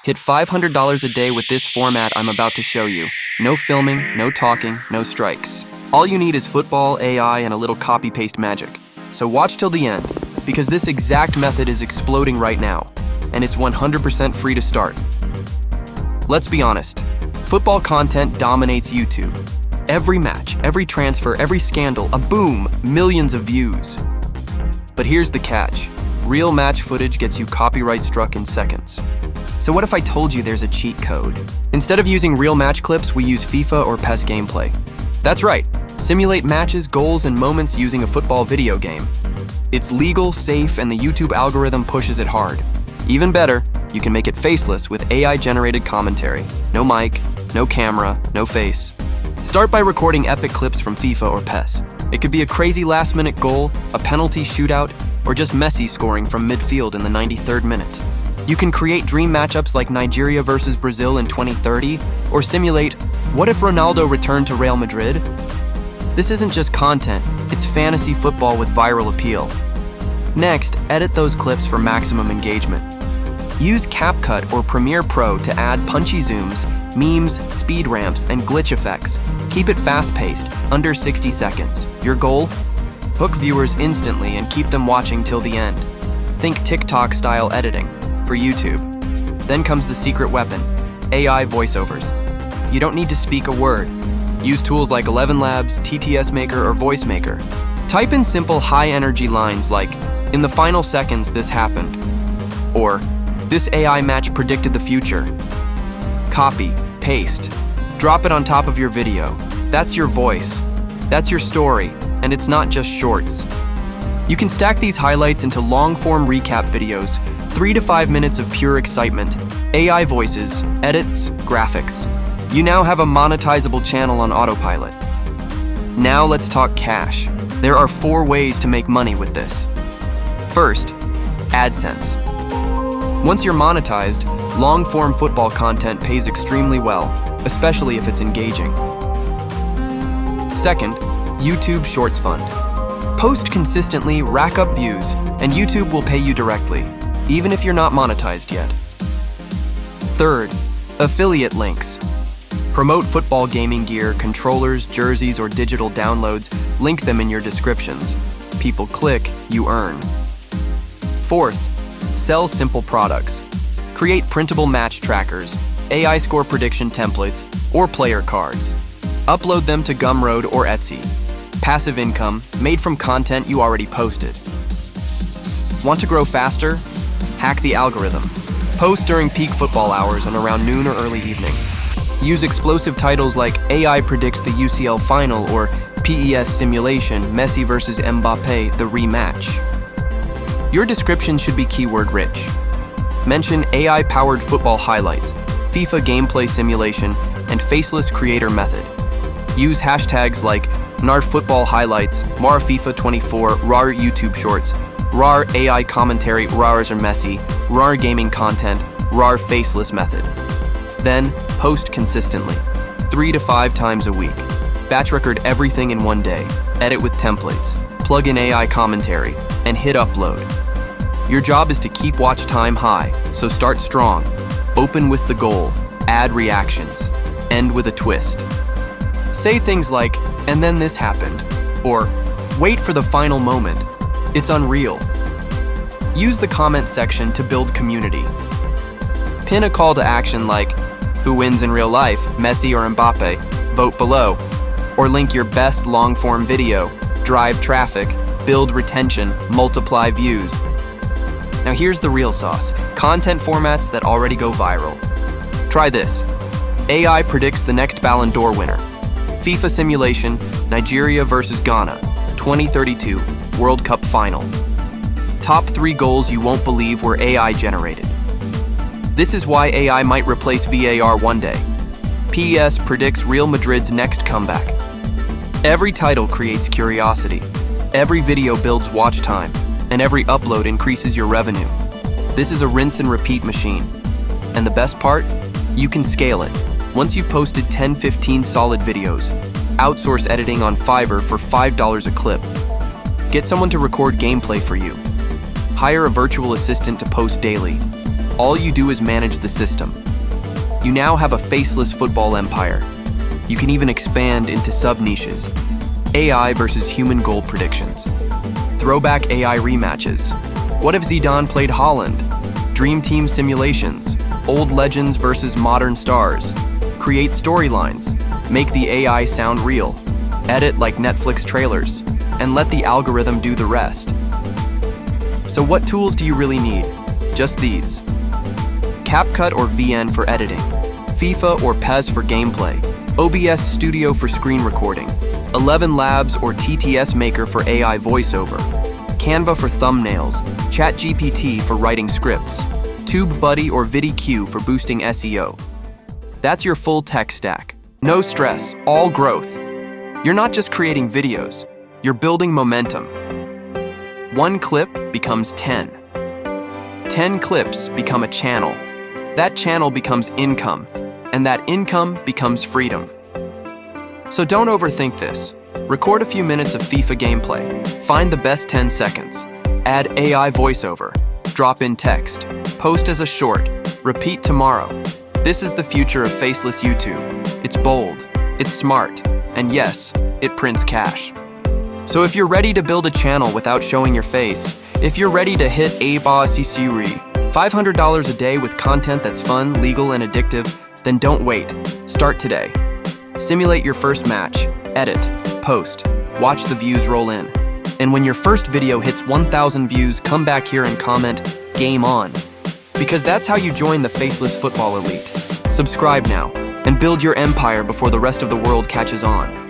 Hit $500 a day with this format I'm about to show you. No filming, no talking, no strikes. All you need is football, AI, and a little copy-paste magic. So watch till the end, because this exact method is exploding right now, and it's 100% free to start. Let's be honest, football content dominates YouTube. Every match, every transfer, every scandal, a boom, millions of views. But here's the catch. Real match footage gets you copyright struck in seconds. So what if I told you there's a cheat code? Instead of using real match clips, we use FIFA or PES gameplay. That's right, simulate matches, goals, and moments using a football video game. It's legal, safe, and the YouTube algorithm pushes it hard. Even better, you can make it faceless with AI-generated commentary. No mic, no camera, no face. Start by recording epic clips from FIFA or PES. It could be a crazy last-minute goal, a penalty shootout, or just Messi scoring from midfield in the 93rd minute. You can create dream matchups like Nigeria versus Brazil in 2030, or simulate, what if Ronaldo returned to Real Madrid? This isn't just content, it's fantasy football with viral appeal. Next, edit those clips for maximum engagement. Use CapCut or Premiere Pro to add punchy zooms, memes, speed ramps, and glitch effects. Keep it fast-paced, under 60 seconds. Your goal? Hook viewers instantly and keep them watching till the end. Think TikTok-style editing for YouTube. Then comes the secret weapon, AI voiceovers. You don't need to speak a word. Use tools like 11 Labs, TTS Maker, or Voice Maker. Type in simple high-energy lines like, "In the final seconds, this happened," or "This AI match predicted the future." Copy, paste, drop it on top of your video. That's your voice. That's your story, and it's not just shorts. You can stack these highlights into long-form recap videos, 3 to 5 minutes of pure excitement, AI voices, edits, graphics. You now have a monetizable channel on autopilot. Now let's talk cash. There are 4 ways to make money with this. First, AdSense. Once you're monetized, long-form football content pays extremely well, especially if it's engaging. Second, YouTube Shorts Fund. Post consistently, rack up views, and YouTube will pay you directly, even if you're not monetized yet. Third, affiliate links. Promote football gaming gear, controllers, jerseys, or digital downloads, link them in your descriptions. People click, you earn. Fourth, sell simple products. Create printable match trackers, AI score prediction templates, or player cards. Upload them to Gumroad or Etsy. Passive income, made from content you already posted. Want to grow faster? Hack the algorithm. Post during peak football hours and around noon or early evening. Use explosive titles like AI predicts the UCL final or PES simulation, Messi versus Mbappe, the rematch. Your description should be keyword-rich. Mention AI-powered football highlights, FIFA gameplay simulation, and faceless creator method. Use hashtags like NAR football highlights, MAR FIFA 24, RAR YouTube shorts, RAR AI commentary, RAR Messi, RAR gaming content, RAR faceless method. Then, post consistently, 3 to 5 times a week. Batch record everything in one day, edit with templates, plug in AI commentary, and hit upload. Your job is to keep watch time high, so start strong. Open with the goal, add reactions, end with a twist. Say things like, "And then this happened," or "Wait for the final moment. It's unreal." Use the comment section to build community. Pin a call to action like, "Who wins in real life, Messi or Mbappe? Vote below." Or link your best long-form video, drive traffic, build retention, multiply views. Now here's the real sauce, content formats that already go viral. Try this. AI predicts the next Ballon d'Or winner. FIFA simulation, Nigeria versus Ghana, 2032 World Cup final. Top 3 goals you won't believe were AI generated. This is why AI might replace VAR one day. PES predicts Real Madrid's next comeback. Every title creates curiosity. Every video builds watch time, and every upload increases your revenue. This is a rinse and repeat machine. And the best part? You can scale it. Once you've posted 10-15 solid videos, outsource editing on Fiverr for $5 a clip. Get someone to record gameplay for you. Hire a virtual assistant to post daily. All you do is manage the system. You now have a faceless football empire. You can even expand into sub-niches. AI versus human goal predictions. Throwback AI rematches. What if Zidane played Haaland? Dream team simulations. Old legends versus modern stars. Create storylines. Make the AI sound real. Edit like Netflix trailers. And let the algorithm do the rest. So what tools do you really need? Just these. CapCut or VN for editing. FIFA or PES for gameplay. OBS Studio for screen recording. 11 Labs or TTS Maker for AI voiceover. Canva for thumbnails. ChatGPT for writing scripts. TubeBuddy or VidiQ for boosting SEO. That's your full tech stack. No stress, all growth. You're not just creating videos, you're building momentum. 1 clip becomes 10. 10 clips become a channel. That channel becomes income, and that income becomes freedom. So don't overthink this. Record a few minutes of FIFA gameplay. Find the best 10 seconds. Add AI voiceover. Drop in text. Post as a short. Repeat tomorrow. This is the future of faceless YouTube. It's bold, it's smart, and yes, it prints cash. So if you're ready to build a channel without showing your face, if you're ready to hit $500 a day with content that's fun, legal, and addictive, then don't wait. Start today. Simulate your first match, edit, post, watch the views roll in. And when your first video hits 1,000 views, come back here and comment, "Game on." Because that's how you join the faceless football elite. Subscribe now and build your empire before the rest of the world catches on.